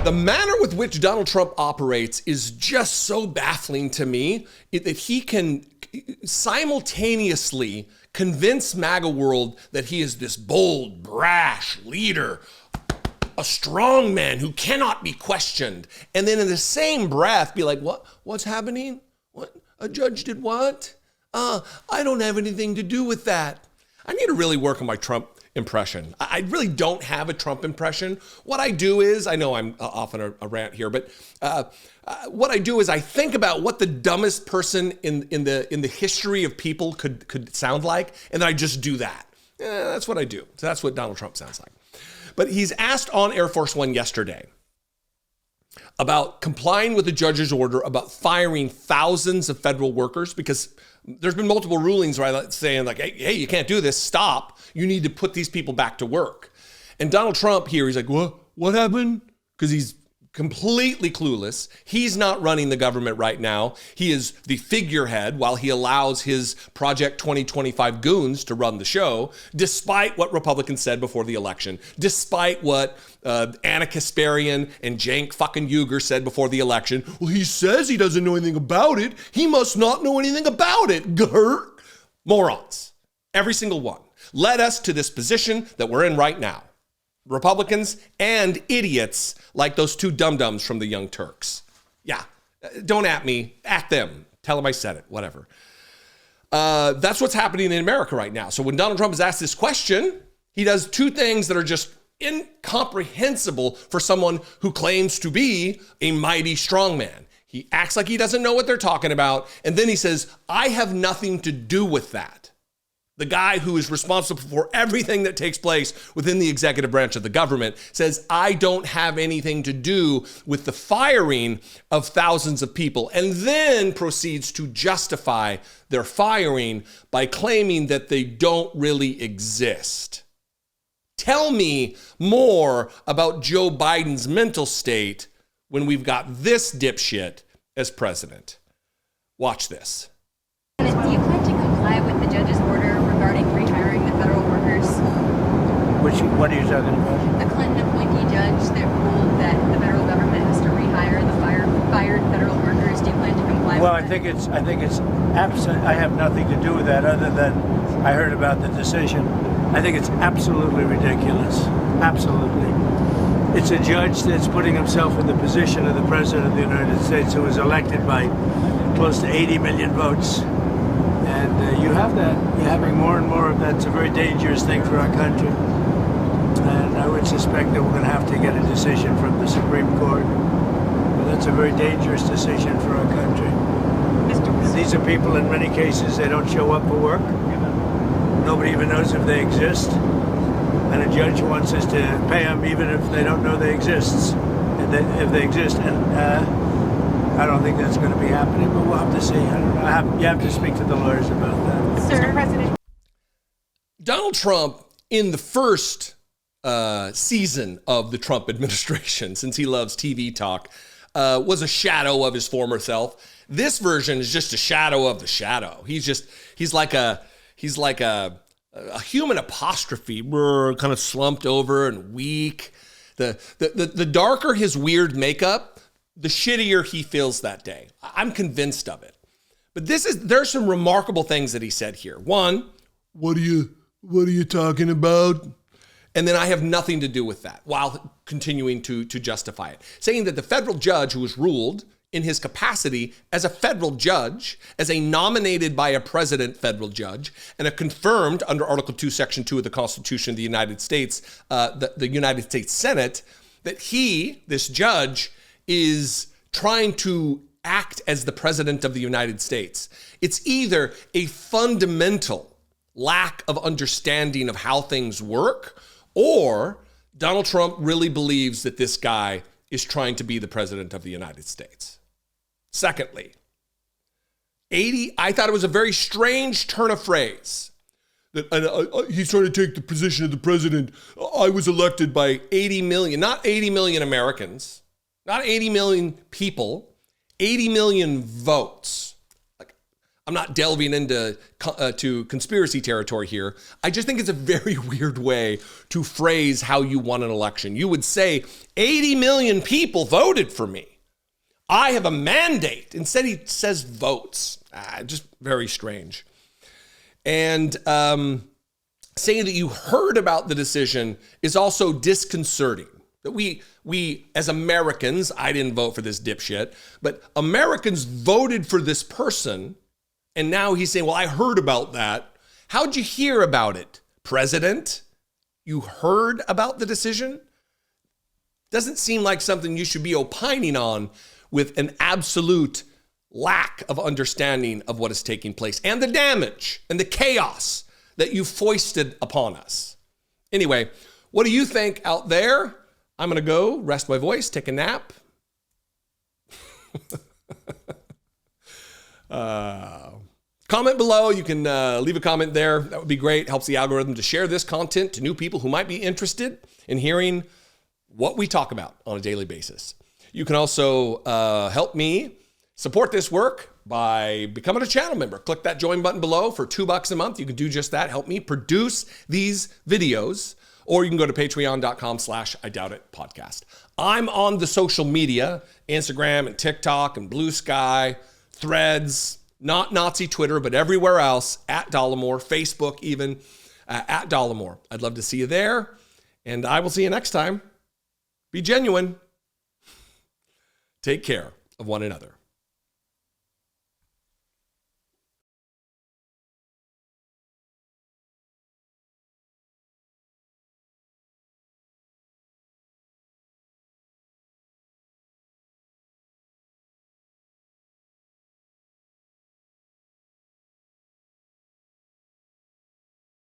The manner with which Donald Trump operates is just so baffling to me that he can simultaneously convince MAGA world that he is this bold, brash leader, a strong man who cannot be questioned, and then in the same breath be like, what's happening? What? A judge did what? I don't have anything to do with that. I need to really work on my Trump impression. I really don't have a Trump impression. What I do is, I know I'm off on a rant here, but what I do is I think about what the dumbest person in the history of people could sound like, and then I just do that. That's what I do. So that's what Donald Trump sounds like. But he's asked on Air Force One yesterday about complying with the judge's order about firing thousands of federal workers, because there's been multiple rulings right saying like, hey, you can't do this, stop. You need to put these people back to work. And Donald Trump here, he's like, what happened? Because he's completely clueless. He's not running the government right now. He is the figurehead while he allows his Project 2025 goons to run the show, despite what Republicans said before the election, despite what Anna Kasparian and Cenk fucking Uygur said before the election. Well, he says he doesn't know anything about it. He must not know anything about it. Grr. Morons. Every single one. Led us to this position that we're in right now. Republicans and idiots like those two dum-dums from the Young Turks. Yeah, don't at me, at them. Tell them I said it, whatever. That's what's happening in America right now. So when Donald Trump is asked this question, he does two things that are just incomprehensible for someone who claims to be a mighty strong man. He acts like he doesn't know what they're talking about, and then he says, I have nothing to do with that. The guy who is responsible for everything that takes place within the executive branch of the government says, I don't have anything to do with the firing of thousands of people, and then proceeds to justify their firing by claiming that they don't really exist. Tell me more about Joe Biden's mental state when we've got this dipshit as president. Watch this. Do you plan to comply with the judge's order regarding rehiring the federal workers? What are you talking about? The Clinton appointee judge that ruled that the federal government has to rehire the fired federal workers. Do you plan to comply Well, with I think it's absolute. I have nothing to do with that other than I heard about the decision. I think it's absolutely ridiculous. Absolutely. It's a judge that's putting himself in the position of the President of the United States, who was elected by close to 80 million votes. And you have that. You're having more and more of that. It's a very dangerous thing for our country. And I would suspect that we're going to have to get a decision from the Supreme Court. But that's a very dangerous decision for our country. And these are people, in many cases, they don't show up for work. Nobody even knows if they exist. And a judge wants us to pay them even if they don't know they exist. If they exist. And I don't think that's going to be happening, but we'll have to see. I don't know. You have to speak to the lawyers about that. Mr. President. Donald Trump, in the first season of the Trump administration, since he loves TV talk, was a shadow of his former self. This version is just a shadow of the shadow. He's like a human apostrophe, kind of slumped over and weak. The darker his weird makeup, the shittier he feels that day. I'm convinced of it. But there's some remarkable things that he said here. One, what are you talking about? And then I have nothing to do with that, while continuing to justify it. Saying that the federal judge who was ruled in his capacity as a federal judge, as a nominated by a president federal judge, and a confirmed under Article 2, Section 2 of the Constitution of the United States, the United States Senate, that this judge, is trying to act as the president of the United States. It's either a fundamental lack of understanding of how things work, or Donald Trump really believes that this guy is trying to be the president of the United States. Secondly, I thought it was a very strange turn of phrase. That he's trying to take the position of the president. I was elected by 80 million, not 80 million Americans, not 80 million people, 80 million votes. I'm not delving into to conspiracy territory here. I just think it's a very weird way to phrase how you won an election. You would say 80 million people voted for me. I have a mandate. Instead, he says votes. Just very strange. And saying that you heard about the decision is also disconcerting. That we as Americans, I didn't vote for this dipshit, but Americans voted for this person, and now he's saying, well, I heard about that. How'd you hear about it, President? You heard about the decision? Doesn't seem like something you should be opining on with an absolute lack of understanding of what is taking place and the damage and the chaos that you foisted upon us. Anyway, what do you think out there? I'm going to go rest my voice, take a nap. Comment below. You can leave a comment there. That would be great. Helps the algorithm to share this content to new people who might be interested in hearing what we talk about on a daily basis. You can also help me support this work by becoming a channel member. Click that join button below for $2 a month. You can do just that. Help me produce these videos. Or you can go to patreon.com/IDoubtIt podcast. I'm on the social media, Instagram and TikTok and Blue Sky, Threads, not Nazi Twitter, but everywhere else, at Dollemore, Facebook even, at Dollemore. I'd love to see you there. And I will see you next time. Be genuine. Take care of one another.